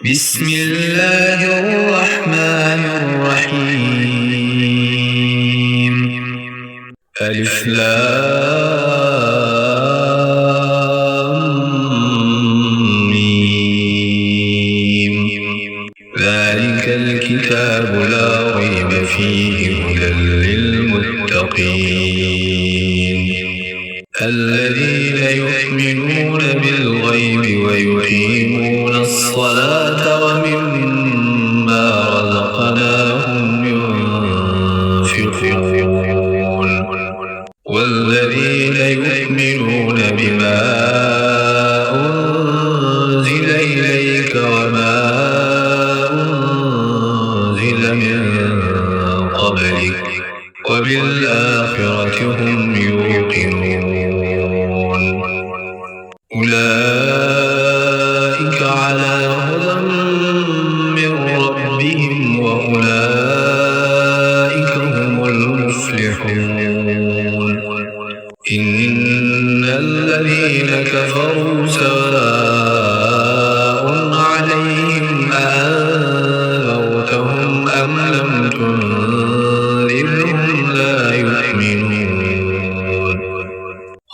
بسم الله الرحمن الرحيم. ألف لام ميم. ذلك الكتاب لا ريب فيه هدى للمتقين الذين يؤمنون بالغيب ويقيمون الصلاة ومما رزقناهم ينفقون والذين يؤمنون بما أنزل إليك وما أنزل من قبلك وبالآخرة هم يوقنون أولئك على هدى من ربهم وأولئك هم المفلحون إن الذين كفروا سواء عليهم أأنذرتهم أم لم تنذرهم لا يؤمنون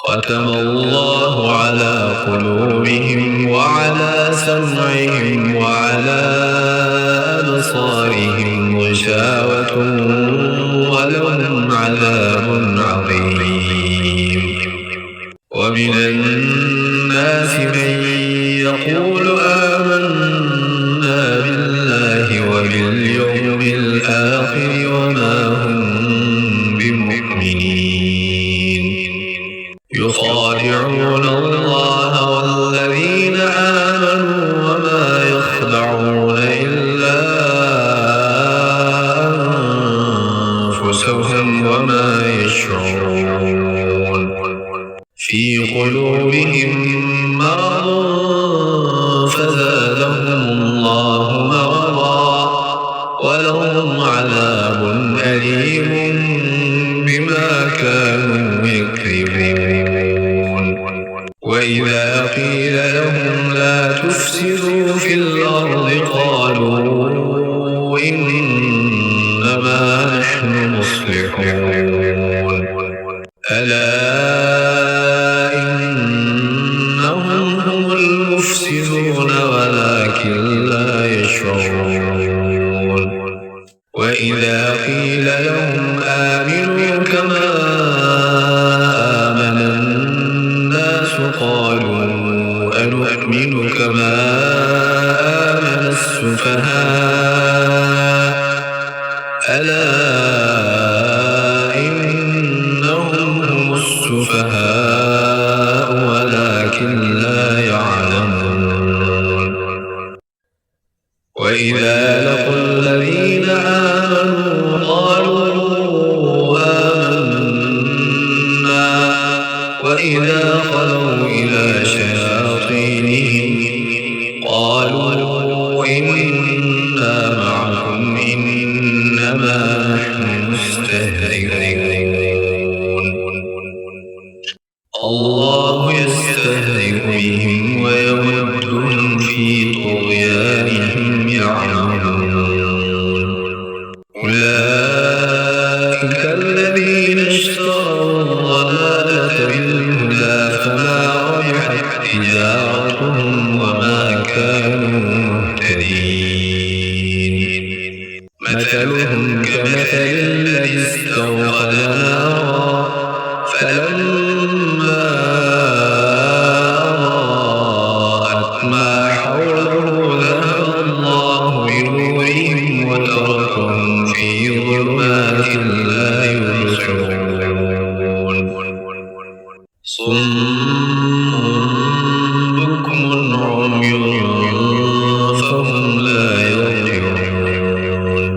ختم الله على قلوبهم وعلى سمعهم وعلى أبصارهم غشاوة ولهم عذاب عظيم ومن الناس من يقول آمنا بالله وباليوم الآخر وما هم بمؤمنين يخادعون الله والذين آمنوا وما يخدعون إلا أنفسهم وما يشعرون في قلوبهم مرض فزادهم الله مرضا ولهم عذاب أليم بما كانوا يكذبون وإذا قيل لهم لا تفسدوا في الأرض قالوا إنما نحن مصلحون ألا إنهم هم المفسدون ولكن لا يشعرون وإذا قيل لهم آمنوا كما آمن الناس قالوا أنؤمن كما آمن السفهاء ألا إنهم هم السفهاء ولكن لا يعلمون وإذا لقوا الذين آمنوا قالوا آمنا وإذا خلوا إلى شياطينهم قالوا إنا معكم إنما نحن مستهزئون الله يستهزئ بهم ويمدهم في طغيانهم يعمهون أولئك الذين اشتروا الضلالة بالهدى فما ربحت تجارتهم وما كانوا مهتدين مثلهم كمثل الذي استوقد نارا فلما أضاءت ما حوله ذهب الله بنورهم وتركهم في ظلمات لا يبصرون صم بكم عمي فهم لا يرجعون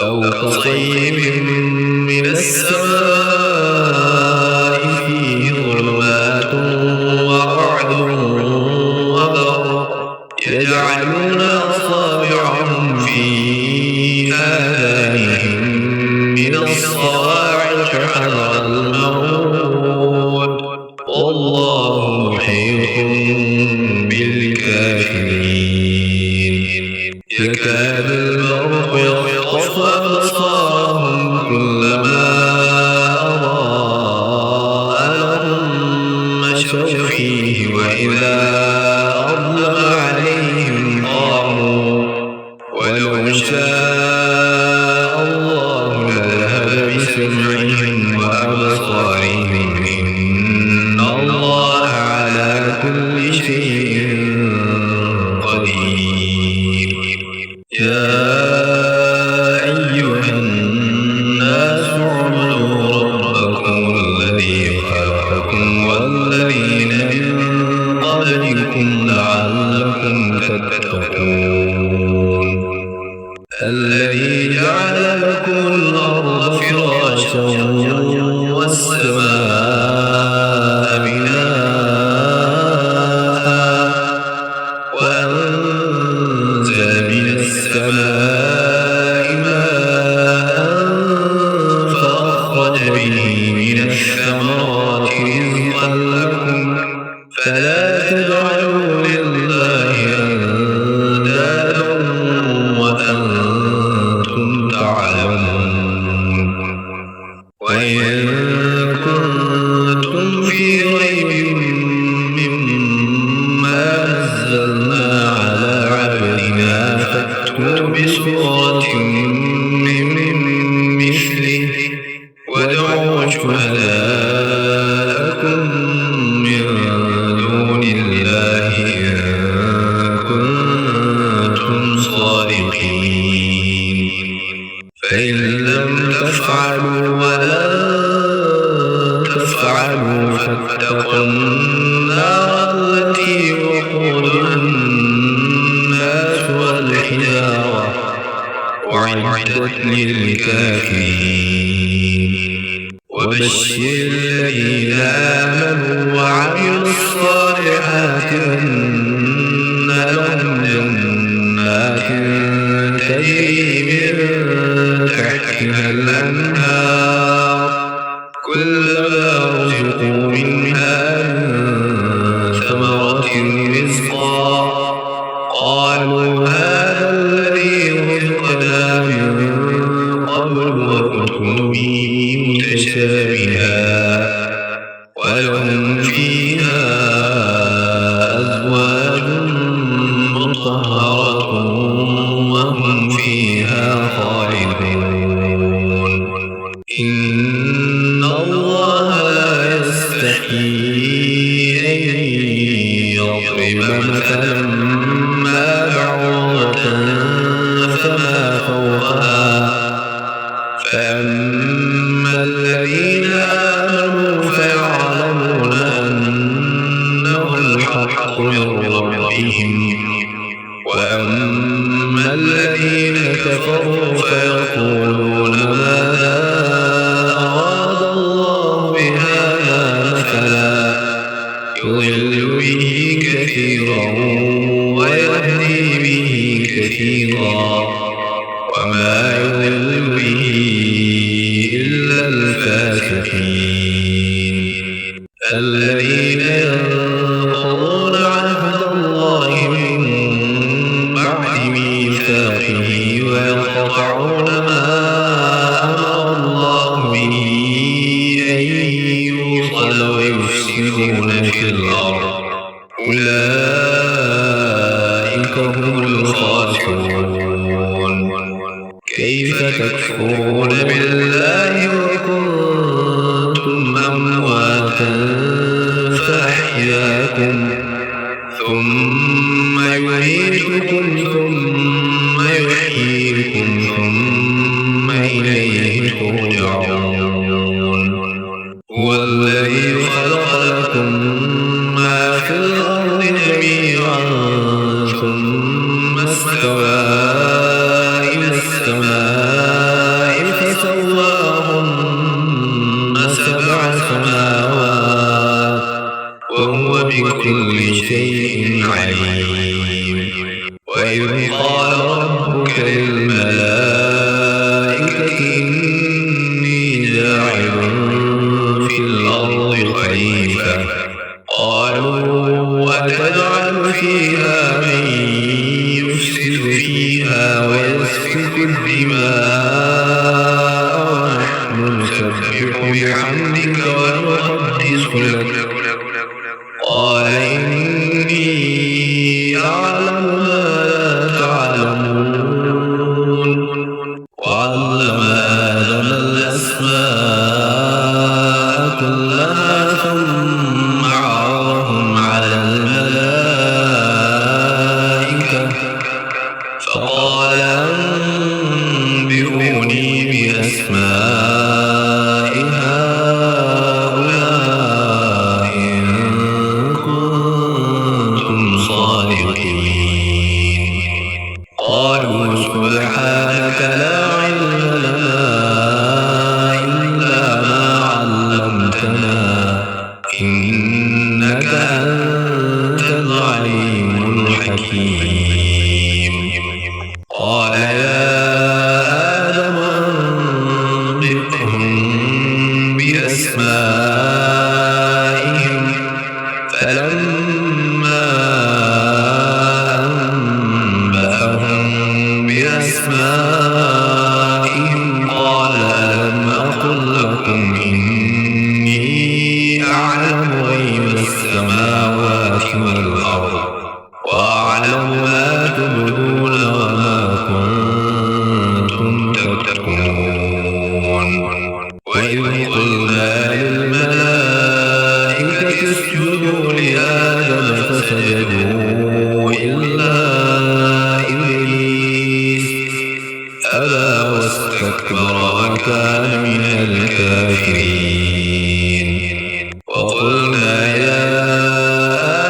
أو كصيب من السماء فيه ظلمات ورعد وبرق يجعلون أصابعهم في آذانهم من الصواعق حذر الموت والله محيط بالكافرين يتقون الذي جعل لكم الأرض فراشا والسماء بناء وأنزل من السماء ماء فأخرج به من الثمرات رزقا لكم فلا تجعلوا لله أندادا وأنتم تعلمون وإن كنتم في ريب مما نزلنا على عبدنا فأتوا بسورة من مثله وادعوا شهداءكم من دون الله إن كنتم صادقين فإن لم تفعلوا ولا تفعلوا فاتقوا النار التي وقودها الناس والحجارة أعدت للكافرين وبشر الذين آمنوا وعملوا الصالحات أن لهم جنات تجري من تحتها الأنهار كلما رزقوا منها من ثمرة رزقا قالوا هذا الذي رزقنا من قبل وأتوا به متشابها ولهم فيها أزواج مطهرة وهم فيها خالدون إن الله لا يستحيي أن يضرب مثلا ما بعوضة فما فوقها فأما الذين آمنوا فيعلمون أنه الحق من ربهم وأما الذين كفروا فيقولون ماذا أراد الله بهذا مثلا يضل به كثيرا ويهدي به كثيرا وما يضل به إلا الفاسقين الذين ينقضون عهد الله من بعد ميثاقه ويقطعون ما أمر الله به أن يوصل ويفسدون في الأرض أولئك هم الخاسرون كيف تكفرون بالله وكنتم أمواتا فأحياكم ثم يميتكم ثم يحييكم ثم إليه ترجعون هو الذي خلق لكم ما في الأرض جميعا ثم استوى إلى السماء فسواهن سبع سماوات وهو بكل شيء عليم وإذ قال ربك للملائكة إني جاعل في الأرض خليفة قالوا أتجعل فيها من يفسد فيها ويسفك الدماء ونحن نسبح بحمدك ونقدس لك قال إني أعلم ما لا تعلمون وعلم آدم الأسماء كلها ثم عرضهم على الملائكة فقال أنبئوني بأسماء هؤلاء إن كنتم صادقين تبدون وما كنتم تكتمون وإذ قلنا للملائكة اسجدوا لآدم فسجدوا إلا إبليس أبى واستكبر وكان من الكافرين وقلنا يا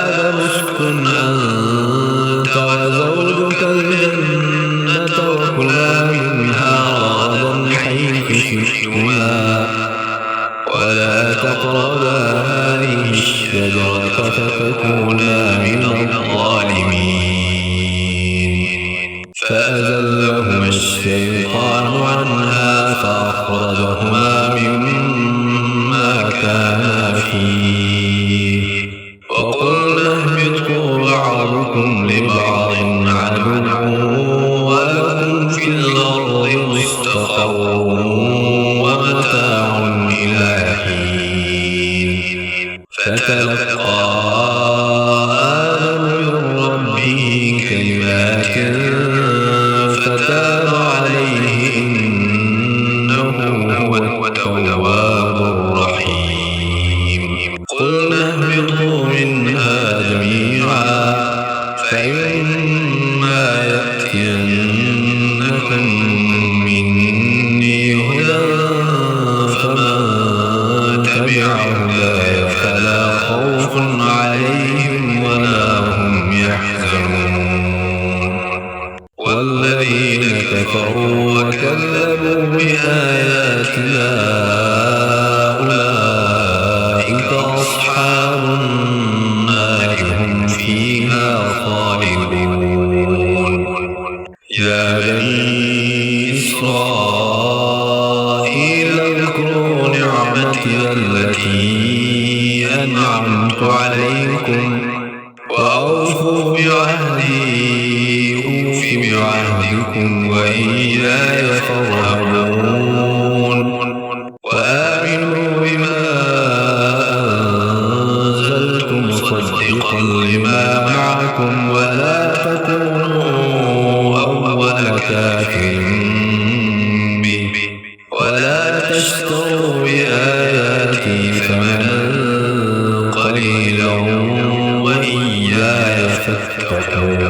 آدم اسكن أنت وزوجك الجنة وكلا منها رغدا حيث شئتما ولا تقربا هذه الشجرة فتكونا من الظالمين فأزلهما الشيطان عنها فأخرجهما مما كانا فيه وقلنا اهبطوا بعضكم لبعض عدو ولكم في الأرض مستقر ومتاع إلى حين فتلقى آدم من ربه كلمات فتاب عليه إنه هو التواب الرحيم قلنا اهبطوا منها جميعا فإما يأتينكم مني هدى فمن تبع هداي فلا خوف عليهم ولا هم يحزنون والذين كفروا وكذبوا بآياتنا أولئك أصحاب النار هم فيها خالدون يا بني إسرائيل اذكروا نعمتي التي أنعمت عليكم وأوفوا بعهدي أوف بعهدكم وإياي فارهبون وآمنوا بما أنزلت مصدقا لما معكم ولا تكونوا أول كافر به ولا تشتروا بآياتي ثمنا قليلا وإياي فاتقون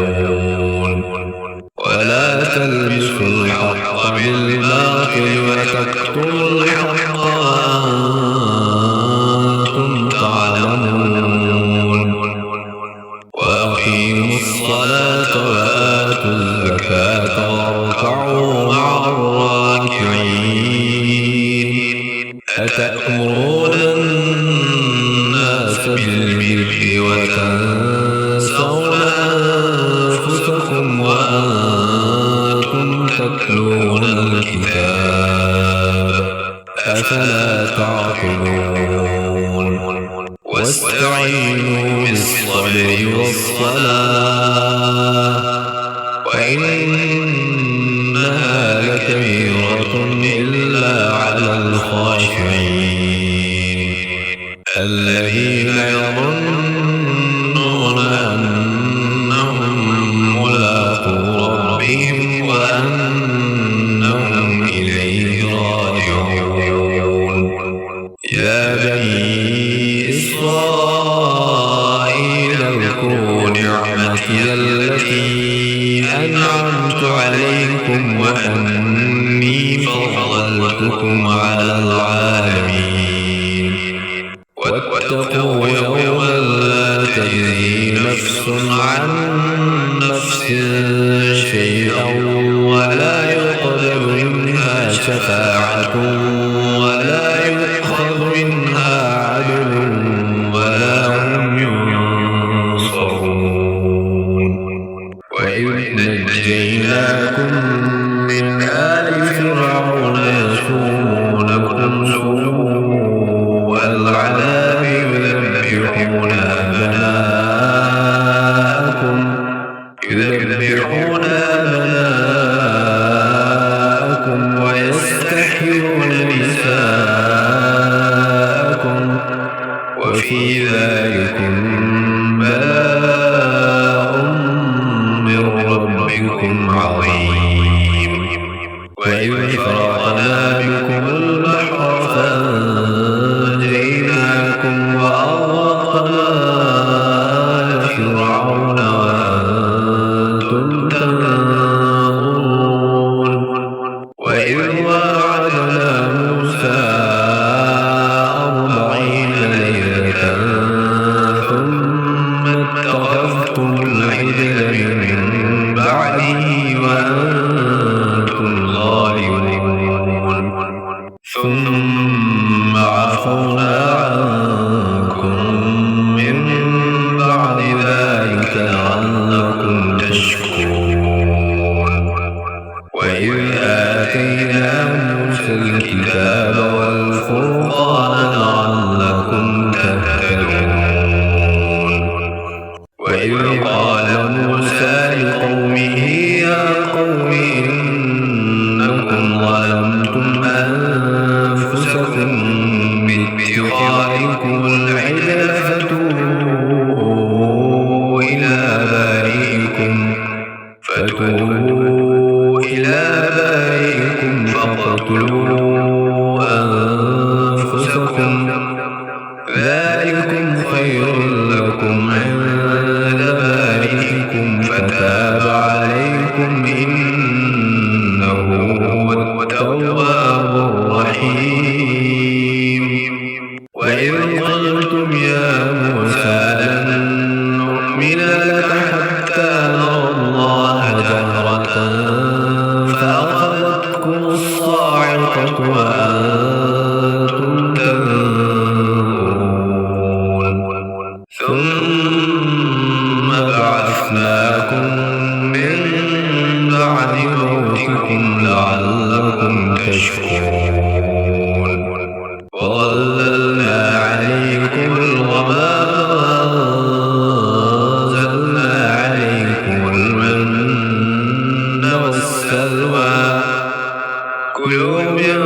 ولا تلبسوا الحق بالباطل وتكتموا الحق وأنتم تعلمون وأقيموا الصلاة وآتوا الزكاة واركعوا مع الراكعين أتأمرون الناس بالبر وتنسون أنفسكم وأنتم تتلون الكتاب أفلا تعقلون واستعينوا بالصبر والصلاة وإنها لكبيرة إلا على الخاشعين الذين يظنون أنهم ملاقو ربهم وأنهم إليه راجعون يا بني إسرائيل اذكروا نعمتي التي أنعمت عليكم وأني فضلتكم على العالمين واتقوا يوما لا تجزي نفس عن نفس شيئا ولا يقبل منها شفاعة ولا يؤخذ منها عدل ولا هم ينصرون وإذ نجيناكم من آل فرعون يسومونكم سوء العذاب يذبحون أبناءكم ويستحيون نساءكم وفي ذلكم بلاء من ربكم ربكم عظيم. وإذ فرقنا بكم البحر فأنجيناكم وأغرقنا آل فرعون وأنتم تنظرون. وإذ واعدنا موسى 40 ليلة ثم اتخذتم العجل من بعده وأنتم ظالمون. ثم عفونا عنكم من بعد ذلك لعلكم تشكرون. وإذ آتينا موسى الكتاب والفرقان لعلكم تهتدون. وإذ قال موسى لقومه يا قوم إنكم ظلمتم أنفسكم باتخاذكم العجل فتوبوا إلى بارئكم فاقتلوا أنفسكم ذلكم خير لكم عند بارئكم فتاب عليكم إنه هو التواب الرحيم. وإذ قلتم يا موسى لن نؤمن لك حتى نرى الله جهرة فأخذتكم الصاعقة وأنتم تنظرون. ثم بعثناكم من بعد موتكم لعلكم تشكرون. وظللنا عليكم الغمام وأنزلنا عليكم المن والسلوى كلوا من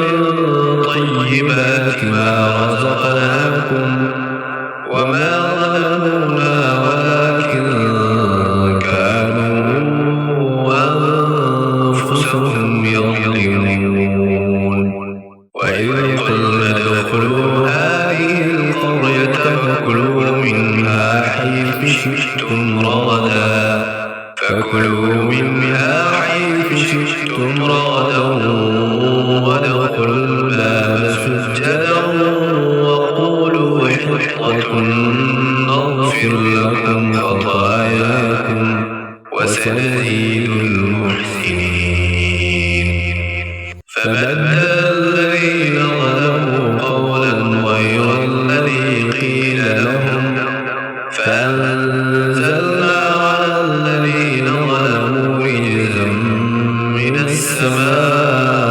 طيبات ما رزقناكم وما ظلمونا ولكن كانوا أنفسهم يظلمون. وإذ قلنا ادخلوا هذه القرية فكلوا منها حيث شئتم رغدا وادخلوا الباب سجدا وقولوا حطة نغفر لكم خطاياكم وسنزيد المحسنين. فبدل الذين ظلموا قولا غير الذي قيل لهم فأنزلنا على الذين ظلموا رجزا من السماء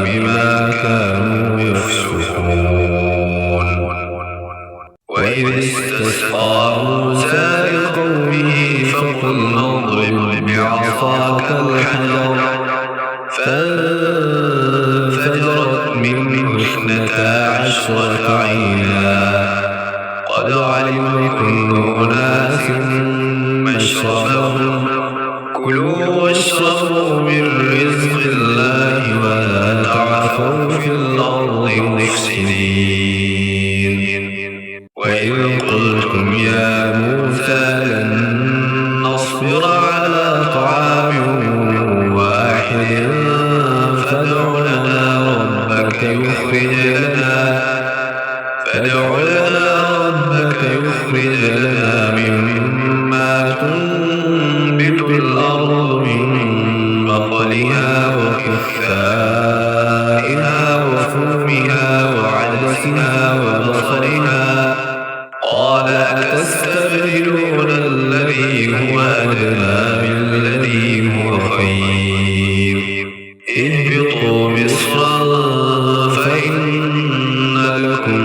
بما كانوا يفسقون. وإذ استسقى موسى لقومه فقلنا اضرب بعصاك الحجر فانفجرت منه 12 عينا قد علم كل أناس مشربهم كلوا واشربوا من رزق الله ولا تعثوا في الأرض مفسدين. وإذ قلتم يا موسى لن نصبر على طعام واحد فادع لنا ربك يخرج لنا مما تنبت الأرض من بقلها وكفائها وفومها وعدسها وبصلها قال أتستبدلون الذي هو أدنى بالذي هو خير اهبطوا مصرا فإن لكم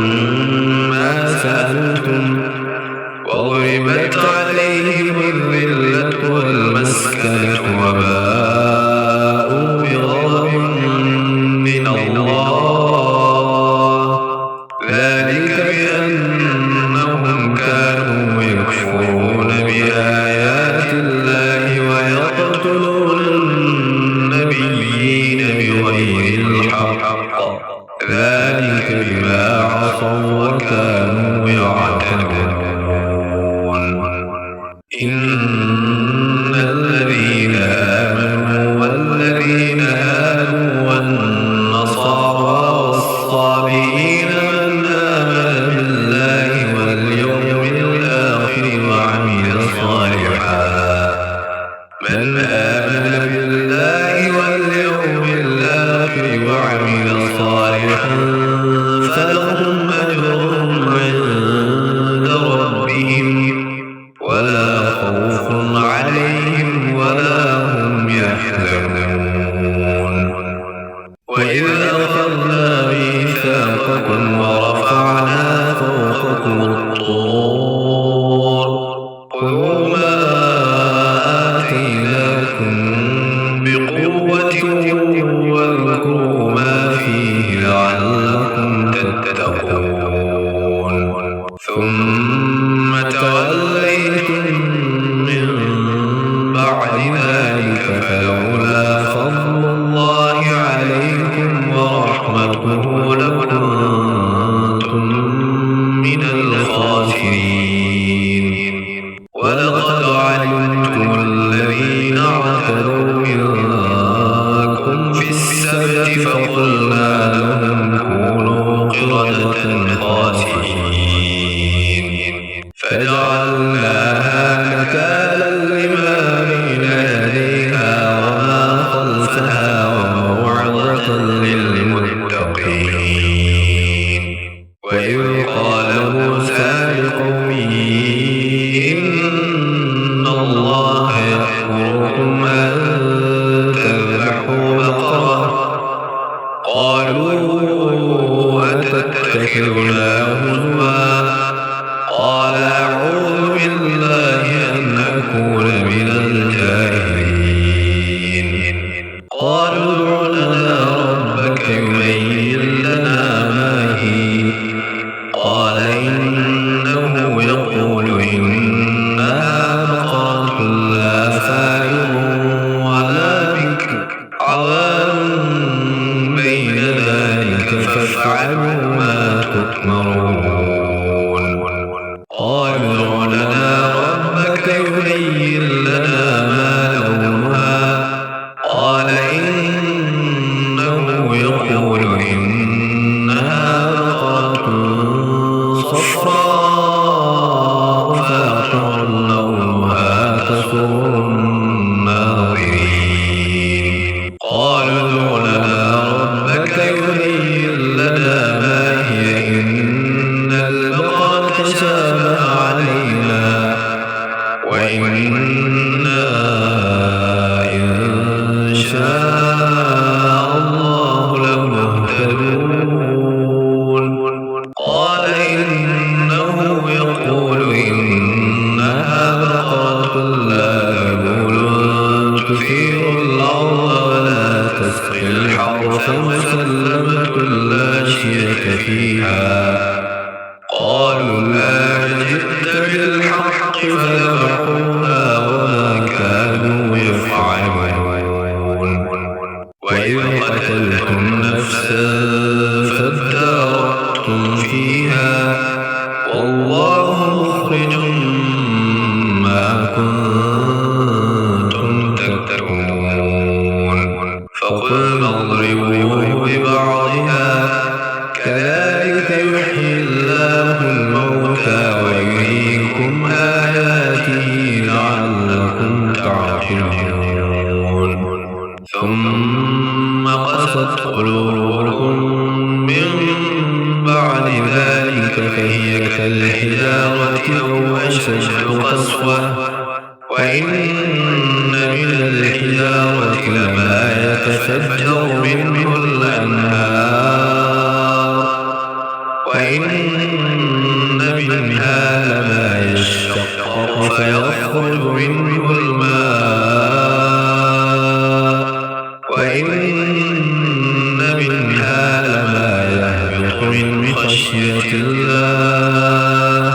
ما سألتم وضربت عليهم الذلة والمسكنة وباءوا بغضب من الله ذلك بأنهم كانوا يكفرون بآيات الله ويقتلون يقتلون النبيين بغير الحق ذلك بما عصوا وكانوا يعتدون إن الذين آمنوا والذين هادوا والنصارى والصابئين من آمن بالله واليوم الآخر وعمل صالحا فلهم أجرهم عند ربهم ولا خوف عليهم ولا هم يحزنون وإذ أخذنا ميثاقكم ورفعنا فوقكم الطور خذوا ما آتيناكم بقوة واذكروا ما فيه لعلكم تتقون ثم توليتم من بعد ذلك فلولا فضل الله عليكم ورحمته لكنتم من الخاسرين ولقد علمتم الذين اعتدوا منكم في السبت فقلنا لهم كونوا قردة خاسئين فجعلناها نكالا لما بين يديها وما خلفها وموعظة للمتقين وإذ قال موسى لقومه إن الله يأمركم أن تذبحوا بقرة قالوا أتتخذنا هزوا قال أعوذ بالله أن أكون من الجاهلين قالوا ادع لنا ربك يبين لنا ما هي قال إنه يقول إنها بقرة لا فارغ ولا بكر عوام بين ذلك فافعلوا ما تؤمرون قالوا ادع لنا ربك يبين لنا ما لونها قال إنه يقول إنها بقرة صفراء فاقع لونها تسر الناظرين قالوا ادع لنا ربك يبين لنا ما هي إن البقرة تشابه علينا وإنا إن شاء الله لمهتدون قال إنه يقول إنها بقرة لا ذلول تثير الأرض ولا تسقي الحرث مسلمة لا شية فيها قالوا الآن جئت بالحق فذبحوها وما كانوا يفعلون وإذ قتلتم نفسا فادارأتم فيها والله مخرج ما كنتم تكتمون فقلنا اضربوه ببعضها كذلك يحيي الله الموتى ويريكم آياته لعلكم تعقلون ثم قست قلوبكم من بعد ذلك فهي كالحجارة أو أشد قسوة وإن من الحجارة لما يتفجر منه الأنهار وإن منها لما يشقق فيخرج منه الماء وإن منها لما يهبط من خشية الله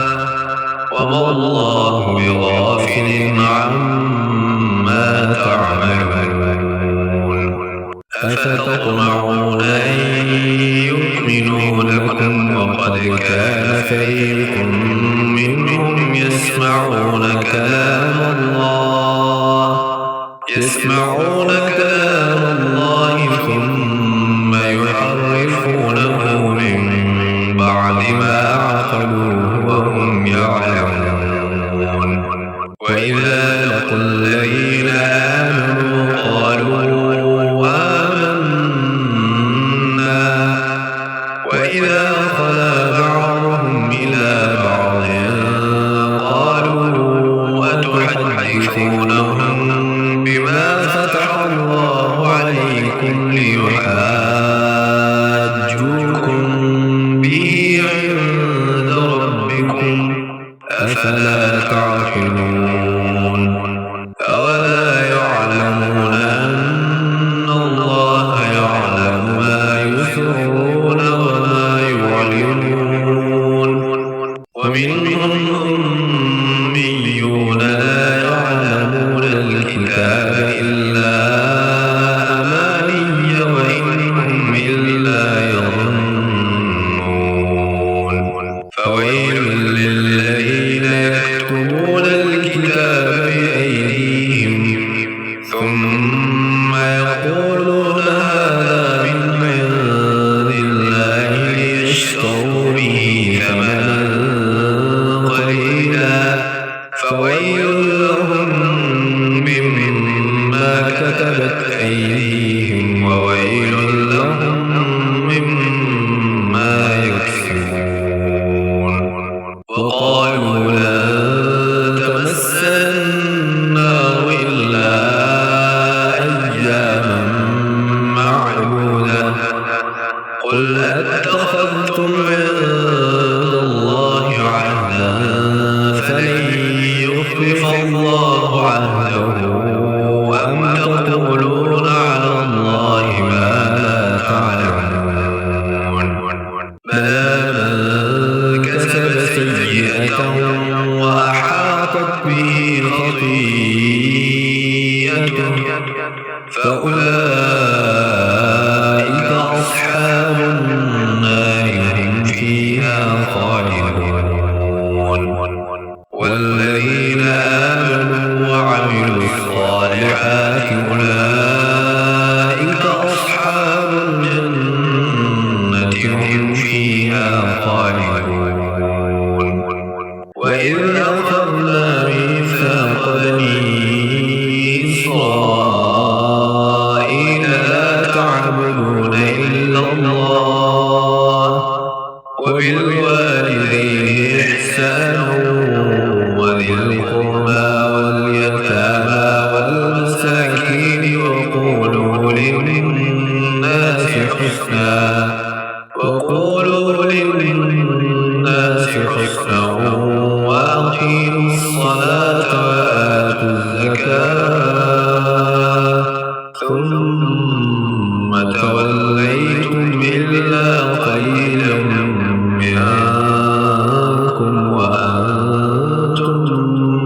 وما الله بغافل عما تعملون يسمعون كلام الله ثم يحرفونه من بعد ما عقلوه وهم يعلمون وإذا لقوا الذين آمنوا قالوا آمنا وإذا خلا بعضهم إلى بعض قالوا أتحدثونهم بما فتح الله عليكم ليحاجوكم به عند ربكم أفلا تعقلون أولا يعلمون أن الله يعلم ما يسرون وما يعلنون ومنهم أميون لا يعلمون الكتاب إلا أماني وإن هم إلا يظنون فويل للذين يكتبون الكتاب بأيديهم ثم يقولون هذا من عند الله ليشتروا به ثمنا قليلا فويل لهم مما كتبت أيديهم وويل لهم مما يكسبون وقالوا لن تمسنا النار إلا أياما معدودة قل أتخذتم عند الله عهدا فلن يخلف الله عهده أم تقولون على الله ما لا تعلمون بلى من كسب سيئة وأحاطت به خطيئته فأولئك أصحاب النار هم فيها خالدون والذين آمنوا وعملوا الصالحات أولئك أصحاب الجنة هم فيها خالدون وإذ أخذنا ميثاق بني إسرائيل لا تعبدون إلا الله وبالوالدين إحسانا وذي القربى واليتامى والمساكين وقولوا للناس حسنا وأقيموا الصلاة وآتوا الزكاة ثم توليتم إلا قليلا منكم وأنتم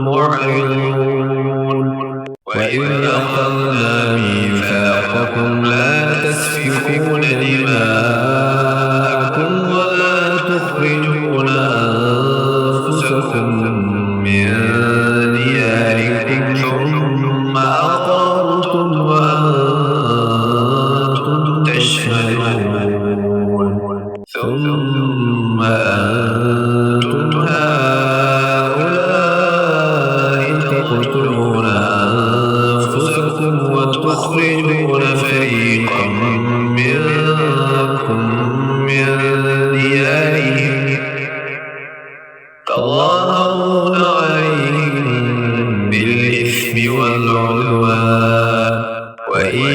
معرضون وإذ أخذنا ميثاقكم لا تسفكون دماءكم ولا تخرجون أنفسكم من دياركم ثم أقررتم وأنتم تشهدون ثم أنتم هؤلاء تقتلون أنفسكم وتخرجون فريقا منكم من ديارهم تظاهرون عليهم بالإثم والعدوان وإن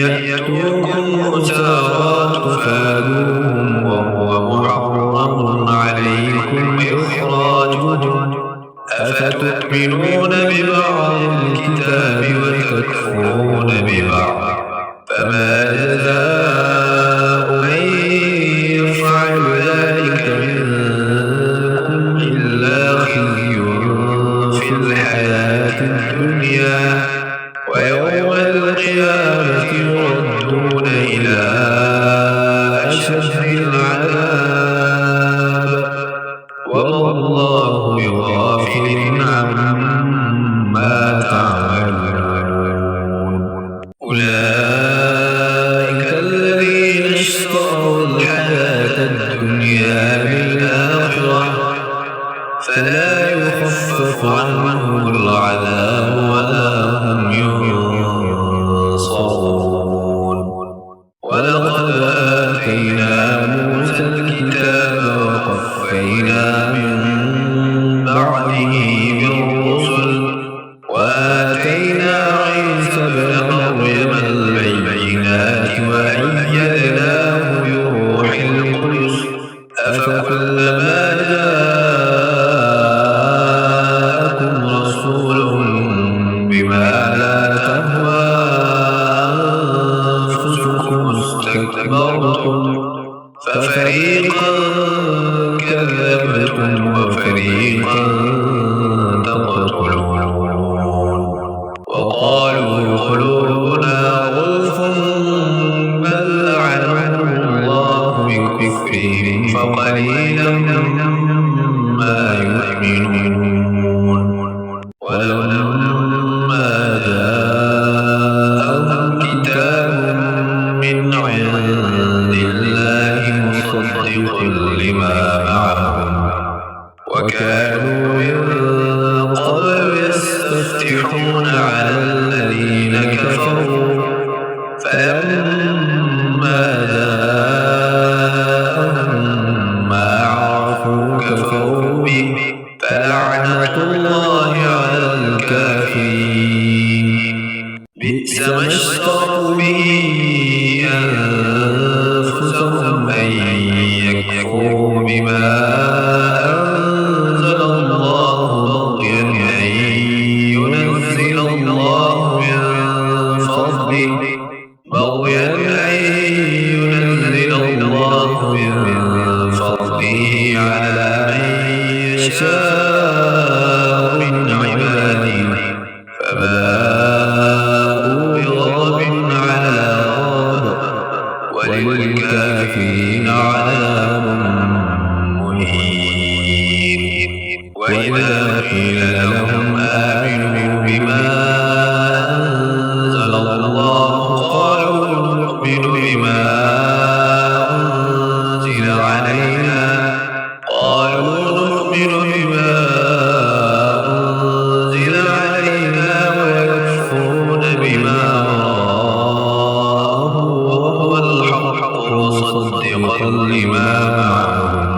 يأتوكم أسارى تفادوهم وهو محرم عليكم إخراجهم أفتؤمنون ببعض الكتاب وتكفرون ببعض فما جزاء من يفعل ذلك منكم إلا خزي في الحياة الدنيا ويوم القيامة يردون إلى أشد العذاب وما الله بغافل عما تعملون عيسى ابن مريم البينات وأيدناه بروح القدس أفكلما جاءكم رسول بما لا تهوى أنفسكم استكبرتم ففريقا كذبتم وفريقا تقتلون وقالوا قلوبنا غلف بل لعنهم الله بكفرهم فقليلا ما يؤمنون ولما جاءهم كتاب من عند الله مصدق لما معهم وكانوا من قبل يستفتحون على الذين كفروا فلما جاءهم ما عرفوا كفروا به فلعنة الله على الكافرين بئس ما اشتروا به أنفسهم أن يكفروا بما أنزل الله بغيا أن ينزل الله من فضله على من يشاء من عباده فباءوا بغضب على غضب وللكافرين عذاب مهين وإذا قيل لهم آمنوا بما أنزل الله قالوا نؤمن بما أنزل علينا ويكفرون بما وراءه وهو الحق مصدقا لما معهم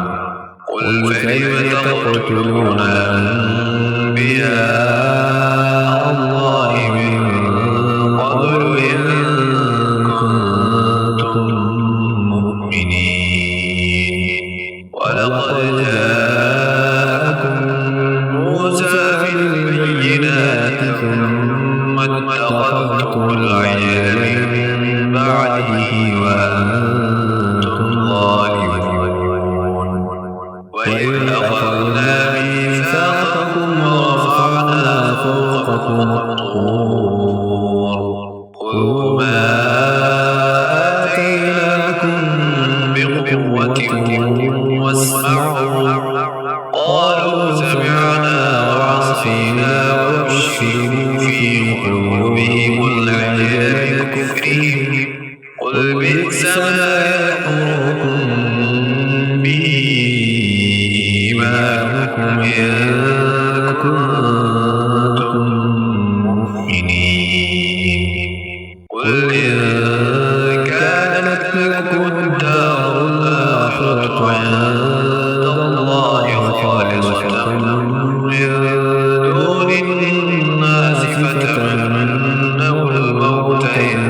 قل فلم تقتلون أنبياء الله من قبل إن كنتم مؤمنين ولقد جاءكم موسى بالبينات ثم اتخذتم العجل من بعده وأنتم ظالمون وإذ أخذنا ميثاقكم ورفعنا فوقكم الطور خذوا ما آتيناكم بقوة واسمعوا قالوا سمعنا وعصينا وأشربوا في قلوبهم العجل بكفرهم قل بئس ما يأمركم به إيمانكم إن كنتم مؤمنين قل إن كانت لكم الدار الآخرة عند الله خالصة من دون الناس فتمنوا الموت إن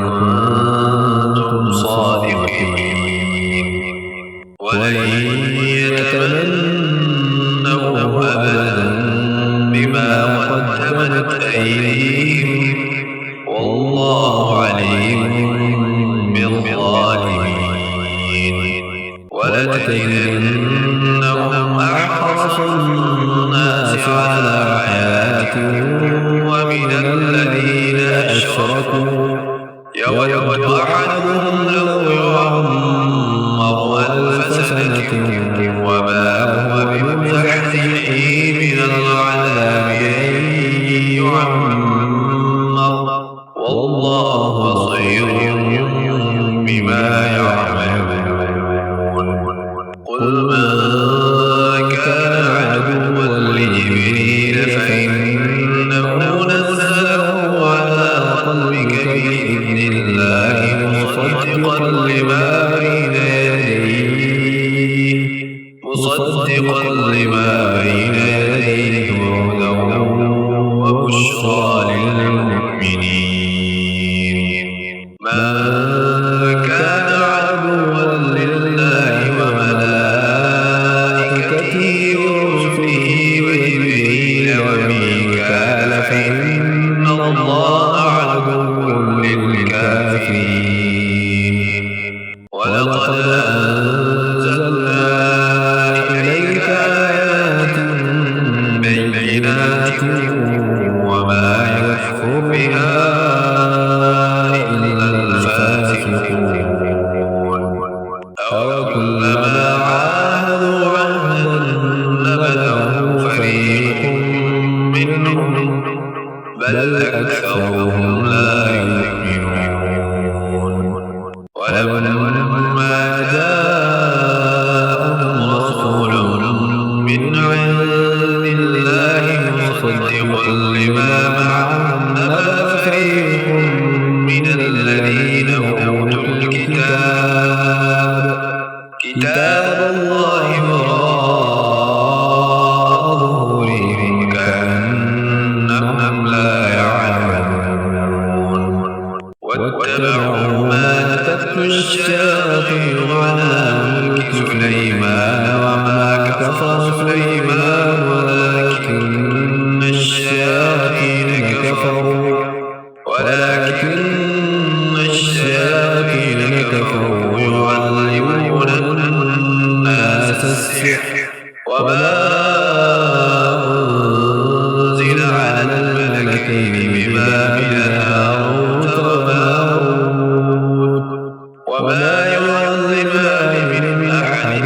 كنتم صادقين ولن يتمنوه أبدا بما قدمت أيديهم والله عليم بالظالمين ولتجدنهم أحرص الناس على حياة ومن الذين أشركوا يود أحدهم لو يعمر 1000 سنة وما هو بمزحزحه من العذاب أن يعمر والله بصير بما يعملون قل من كان عدوا لجبريل فإنه نزله على قلبك بإذن الله مصدقا لما بين يديه وهدى وبشرى للمؤمنين ولكن الشياطين كفروا يعلمون الناس السحر وما أنزل على الملكين ببابل هاروت وماروت وما يعلمان من أحد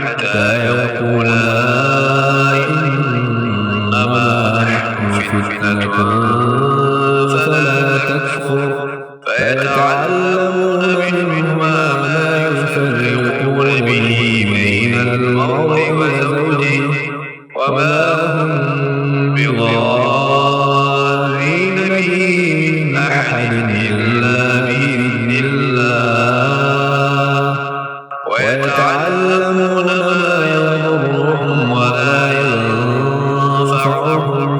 حتى يقولا إنما نحن فتنة فلا تكفر فيتعلمون منهما ما يفرقون به بين المرء وزوجه وما هم بضارين به من أحد إلا بإذن الله ويتعلمون ما يضرهم ولا ينفعهم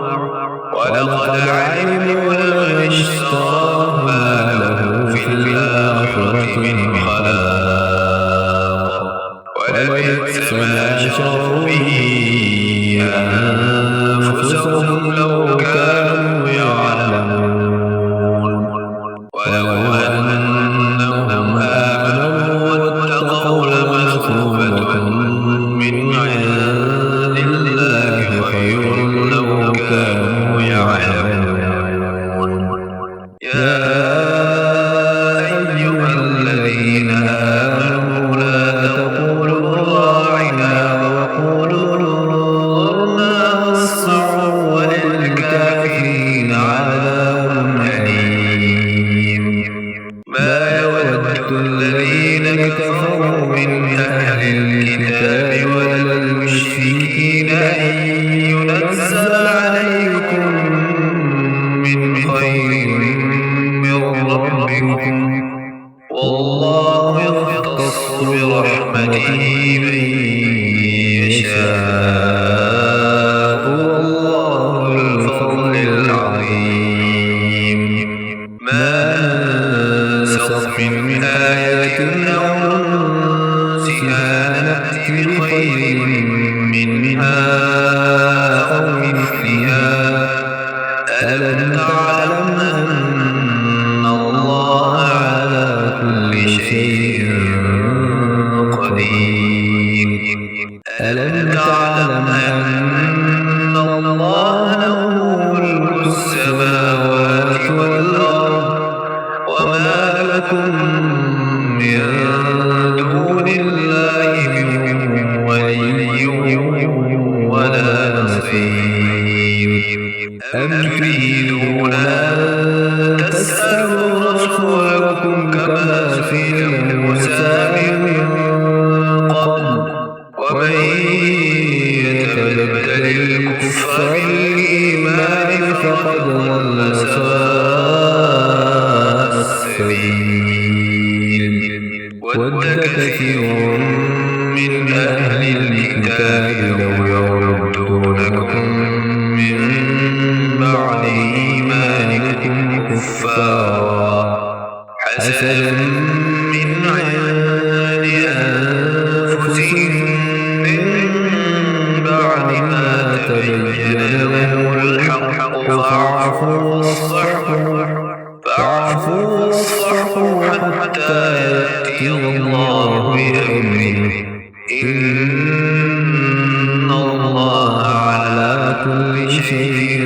ولقد علموا لمن اشتراه ما له في الآخرة من خلاق ولبئس ما شروا به أنفسهم لو كانوا يعلمون ولو أنهم آمنوا واتقوا لمثوبة من عند الله خير لو كانوا يعلمون يا أيها الذين آمنوا لا تقولوا راعنا وقولوا انظرنا واسمعوا وللكافرين عذاب أليم ما يود الذين كفروا من أهل الكتاب ولا المشركين أن ينزل عليكم من خير من ربكم والله يختص برحمته من يشاء والله ذو الفضل العظيم ما ننسخ من آية أو ننسها نأت بخير منها أو مثلها ألم تعلم أن الله على كل شيء قدير ألم تعلم أن الله له ملك السماوات والأرض وما لكم من دون الله من ولي ولا نصير أم تريدون أن تسألوا رسولكم كما سئل موسى من قبل ومن يتبدل الكفر بالإيمان فقد ضل سواء السبيل ود كثير من أهل الكتاب لو يردونكم من بعد إيمانكم كفارا حسدا من عند أنفسهم من بعد ما تبين لهم الحق فاعفوا واصفحوا حتى يأتي الله بأمره إن الله على كل شيء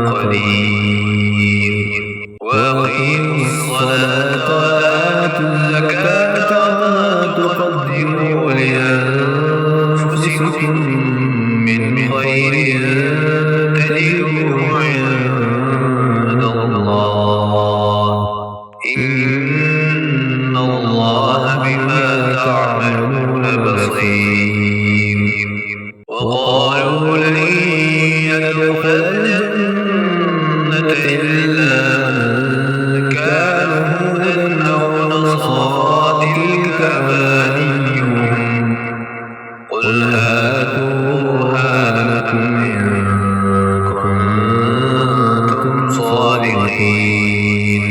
قدير وأقيموا الصلاة وآتوا الزكاة وما تقدموا لأنفسكم من خير تجدوه عند الله إن الله بما تعملون بصير وقالوا لن يدخل الجنة إلا من كان هودا أو نصارى تلك أمانيهم قل هاتوا برهانكم إن كنتم صادقين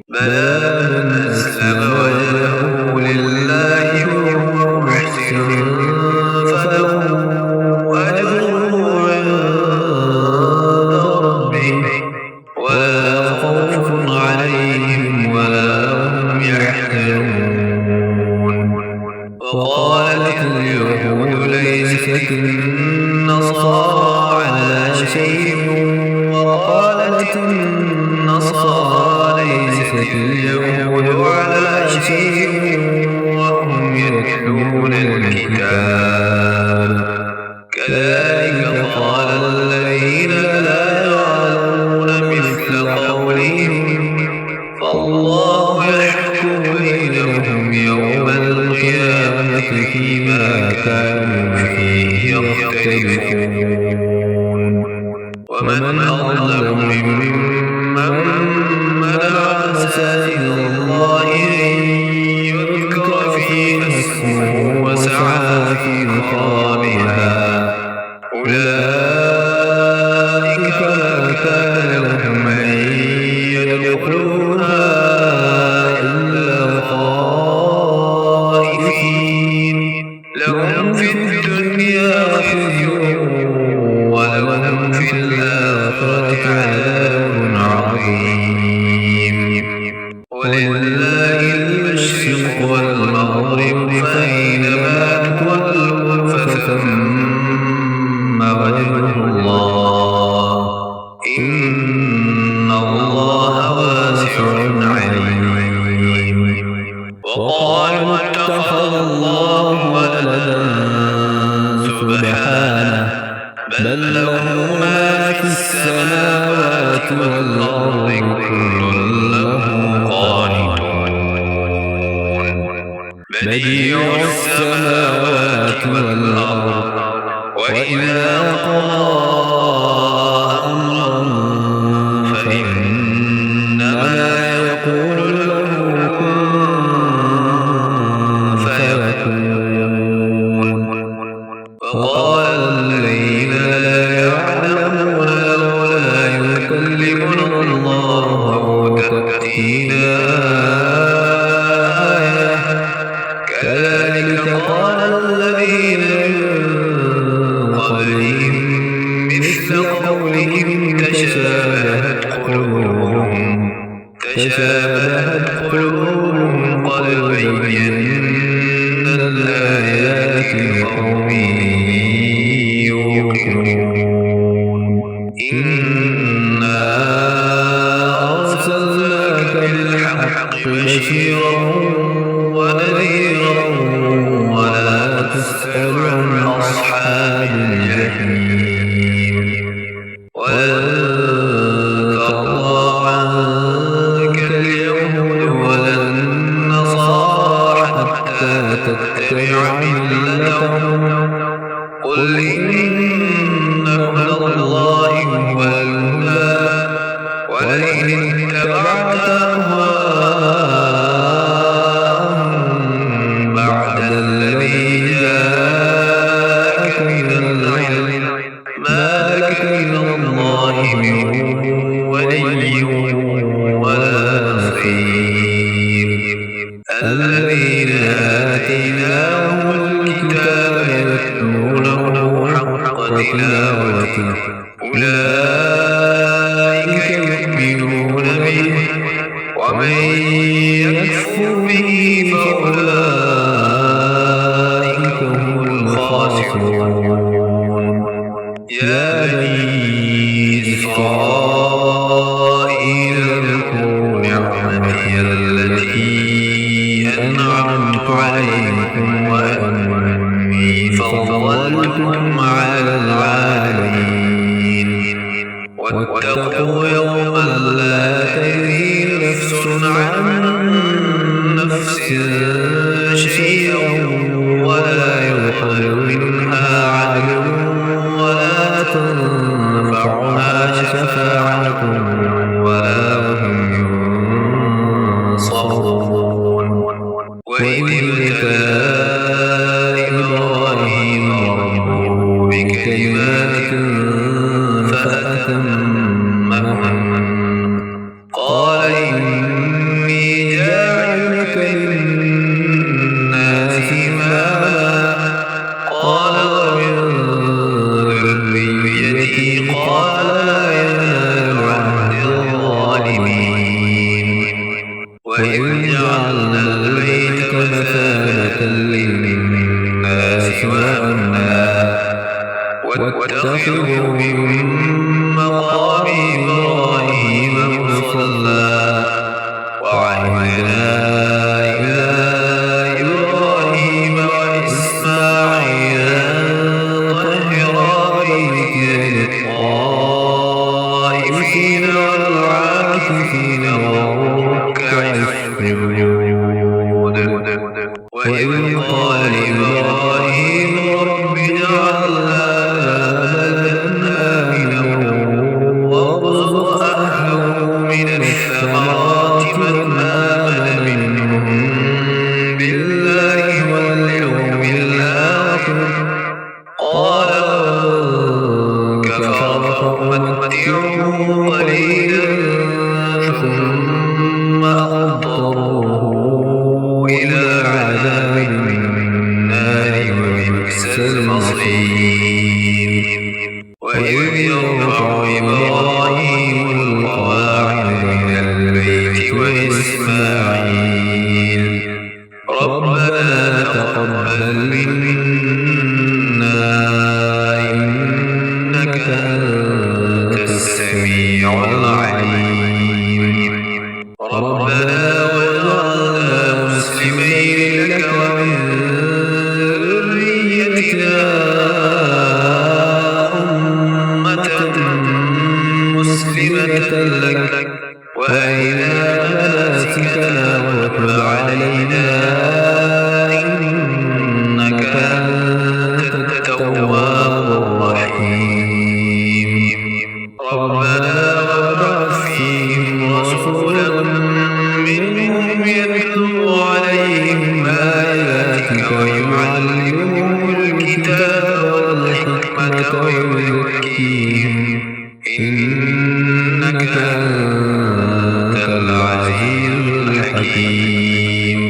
بلى من أسلم وجهه لله وهو محسن فله أجره عند ربه ولا خوف عليهم ولا هم يحزنون وقالت اليهود ليست النصارى على شيء وقالت النصارى ليست اليهود على شيء وهم يتلون الكتاب كذلك قال الذين لا يعلمون مثل قولهم فالله يحكم بينهم يوم القيامة فيما كانوا فيه يختلفون ومن أظلم ممن منع مساجد الله أن يذكر فيها اسمه وسعى في خرابها أولئك ما كان لهم أن يدخلوها إلا خائفين لهم في الدنيا خزي ولهم في الآخرة عذاب عظيم ولله المشرق والمغرب فأينما تولوا فثم وجه الله إن الله واسع عليم وقالوا اتخذ الله ولدا سبحانه بل له ما في السماوات والأرض كل له قانتون بديع السماوات والأرض وإذا قضى أمرا فإنما يقول له كن فيكون وقال الذين لا يعلمون لولا يكلمنا الله أو تأتينا آية كذلك قال الذين من قبلهم مثل قولهم تشابهت قلوبهم قد بينا الآيات لقوم يوقنون إنا أرسلناك بالحق بشيرا ونذيرا ولا تسأل عن أصحاب الجحيم ولن ترضى عنك اليهود ولا النصارى حتى تتبع ملتهم قل إن هدى الله هو الهدى ولئن اتبعت أهواءهم بعد الذي جاءك من العلم ما لك من الله من ولي ولا نصير الذين آتيناهم الكتاب يتلونه حق تلاوته أولئك يؤمنون به ومن يكفر به فأولئك هم الخاسرون يا بني إسرائيل اذكروا نعمتي التي أنعمت عليكم وأني فضلتكم على العالمين واتقوا يوما لا تجزي نفس عن نفس شيئا ولا يؤخذ منها عدل ولا تنفعها شفاعة ولا هم ينصرون وإذ ابتلى إبراهيم ربه بكلمات فأتمهن وإذ جعلنا البيت مثابة للناس وأمنا واتخذوا من مقام إبراهيم مصلى وعهدنا إلى إبراهيم وإسماعيل أن طهرا بيتي للطائفين والعاكفين والركع السجود وإذ قال إبراهيم رب اجعل هذا بلدا آمنا وارزق أهله من الثمرات من آمن منهم بالله واليوم الآخر قال ومن كفر فأمتعه قليلا ثم أضطره إلى عذاب النار وبئس المصير وإذ يرفع إبراهيم القواعد من البيت وإسماعيل ربنا تقبل منا إنك أنت السميع العليم ربنا وجعلنا مسلمين لك ومن ذريتنا أمة مسلمة لك وأرنا مناسكنا وتب علينا إنك أنت التواب الرحيم ربنا وابعث فيهم رسولا منهم يتلو عليهم آياتك ويعلمهم الكتاب والحكمة ويزكيهم إنك أنت العزيز الحكيم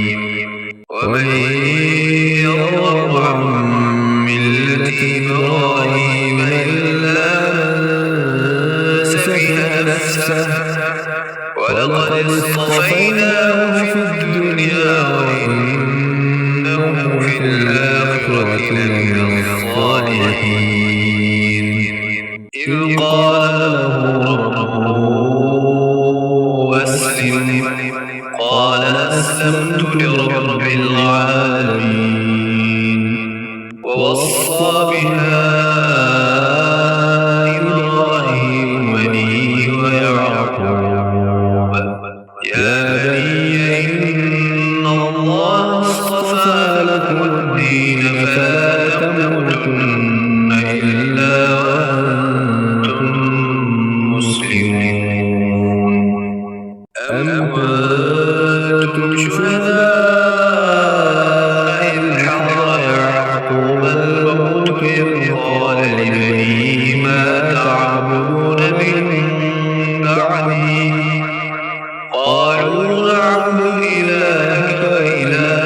ومن يرغب عن ملة إبراهيم إلا من سفه نفسه ولقد اصطفيناه في الدنيا وإنه في الآخرة لمن الصالحين إذ قال له ربه أسلم قال أسلمت لرب العالمين ووصى بها إبراهيم بنيه ويعقوب يا بني إن الله اصطفى لكم الدين فلا تموتن إلا وأنتم مسلمون أم كنتم شهداء إذ حضر يعقوب الموت إذ قال لبنيه ما تعبدون من بعدي قالوا نعبد إلهك وإله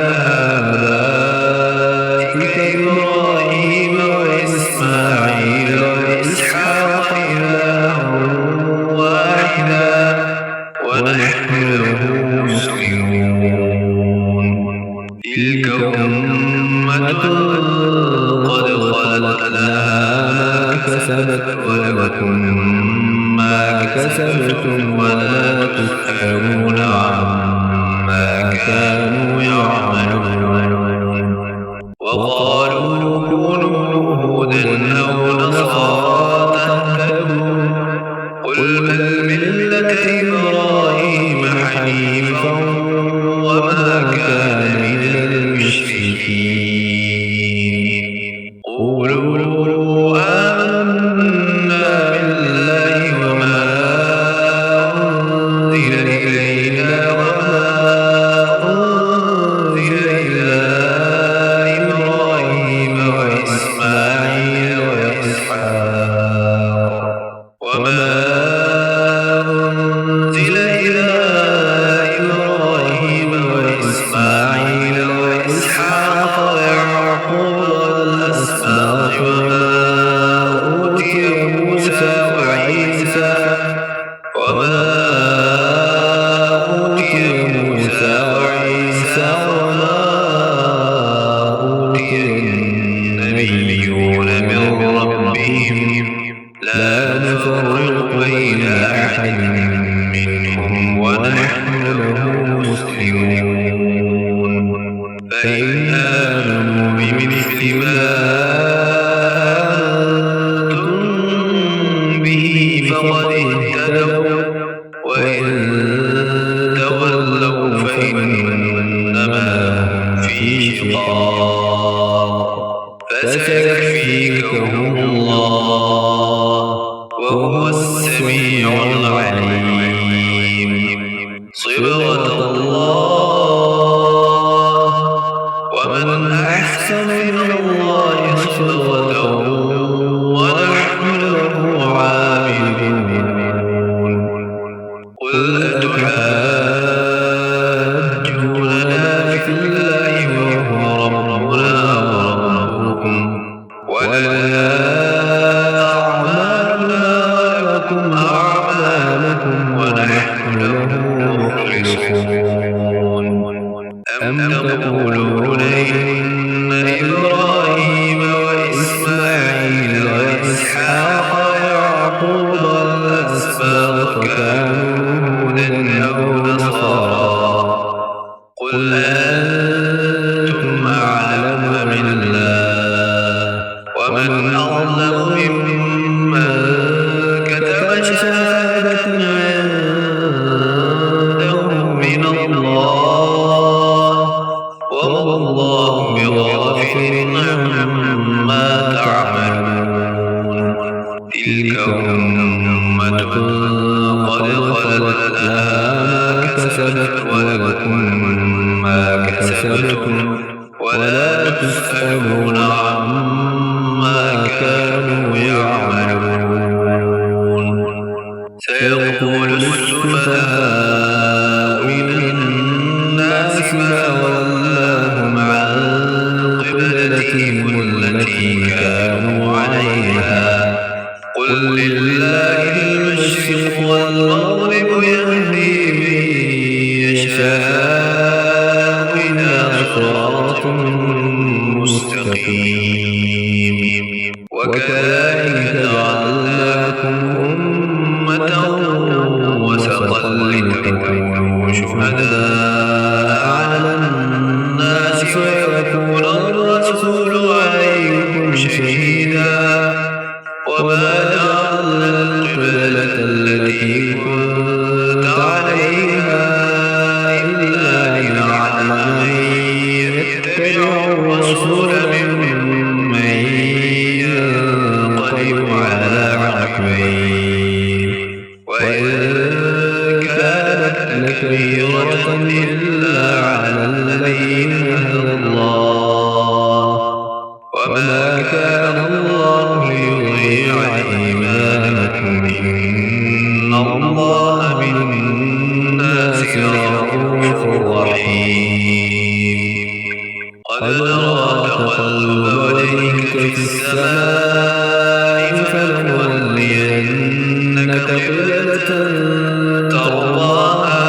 آبائك إبراهيم وإسماعيل وإسحاق إلها واحدا ونحن له مسلمون تلك أمة قد خلت لها ما كسبت ولكم ما كسبتم ولا تسألون عما كانوا يعملون وقالوا كونوا هودا أو نصارى تهتدوا قل بل ملة إبراهيم حنيفا وما كان من المشركين قولوا آمنا بالله وما أنزل إلينا وما أنزل إلى إبراهيم وإسماعيل وإسحاق وما أنزل إلى إبراهيم وإسماعيل وإسحاق ويعقوب والأسباط وما أوتي موسى وعيسى ونحن له مسلمون فإن آمنوا بمثل ما آمنتم به فقد اهتدوا وإن تولوا فإنما هم في شقاق فسيكفيكهم الله وهو السميع العليم صبغة الله ومن أحسن من الله صبغة ونحن له عابدون قل أتحاجوننا في الله وهو ربنا وربكم ولنا أعمالنا ولكم أعمالكم ونحن له مخلصون أم تقولون إن إبراهيم وإسماعيل وإسحاق ويعقوب والأسباط كانوا هودا أو نصارى قل أنتم أعلم أم الله ومن أظلم ممن كتب شهادة عنده من الله والله بغافل عما تعملون تلك أمة قد خلت لها ما كسبت ولكم ما كسبتم ولا تسألون عما كانوا يعملون سيقول السفهاء من الناس ما ولاهم عن قبلتهم التي كانوا عليها قل لله المشرق والمغرب يهدي من يشاء إلى صراط مستقيم وكذلك جعلناكم أمة وسطا لتكونوا شهداء على الناس ويكون الرسول عليكم شهيدا وما جعلنا القبلة التي كنت عليها إلا لنعلم من يتبع الرسول ممن ينقلب على عقبيه وإن كانت لكبيرة إلا على الذين هدى الله وما كان الله ليضيع إيمانكم إن الله بالناس رءوف رحيم قد نرى تقلب وجهك في السماء فلنولينك قبلة ترضاها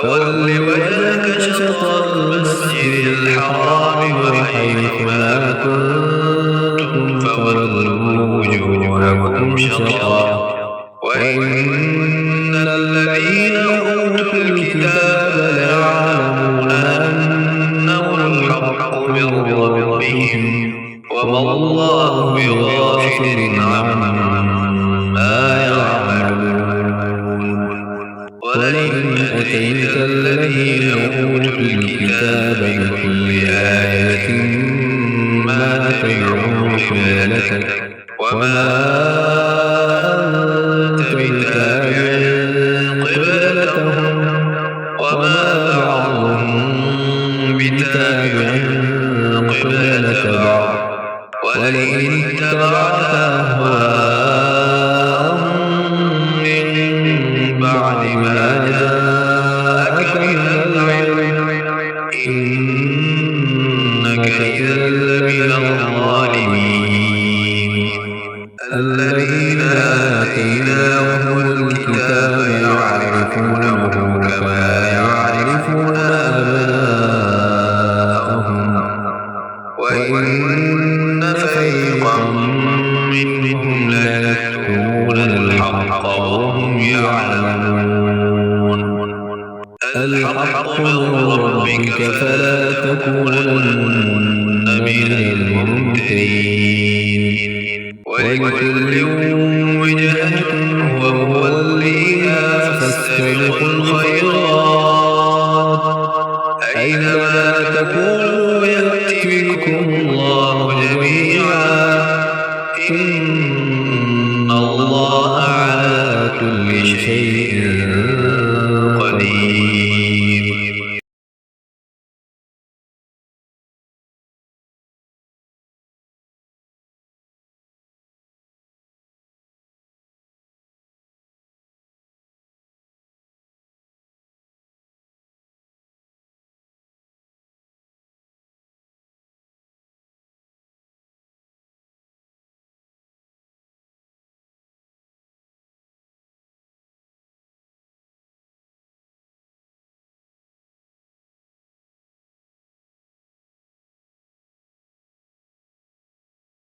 فول وجهك شطر المسجد الحرام وحيث ما كنتم فولوا وجوهكم شطره وإن الذين أوتوا الكتاب ليعلمون أنه الحق من ربهم وما الله بغافل عما يعملون ولئن أتيت الذين أوتوا الكتاب بكل آية ما تبعوا قبلتك وما أنت بتابع قبلتهم وما بعضهم بتابع قبلة بعض ولئن اتبعت أهواءهم من بعد ما جاءك من العلم إنك إذا لمن الظالمين الذين آتيناهم الكتاب يعرفونه كما يعرفون أبناءهم وإن فريقا منهم ليكتمون الحق وهم يعلمون الحق من ربك فلا تكونن من الممترين ولكل وجهة هو موليها فاستبقوا الخيرات أينما تكونوا يأتي بكم الله جميعا إن الله على كل شيء قدير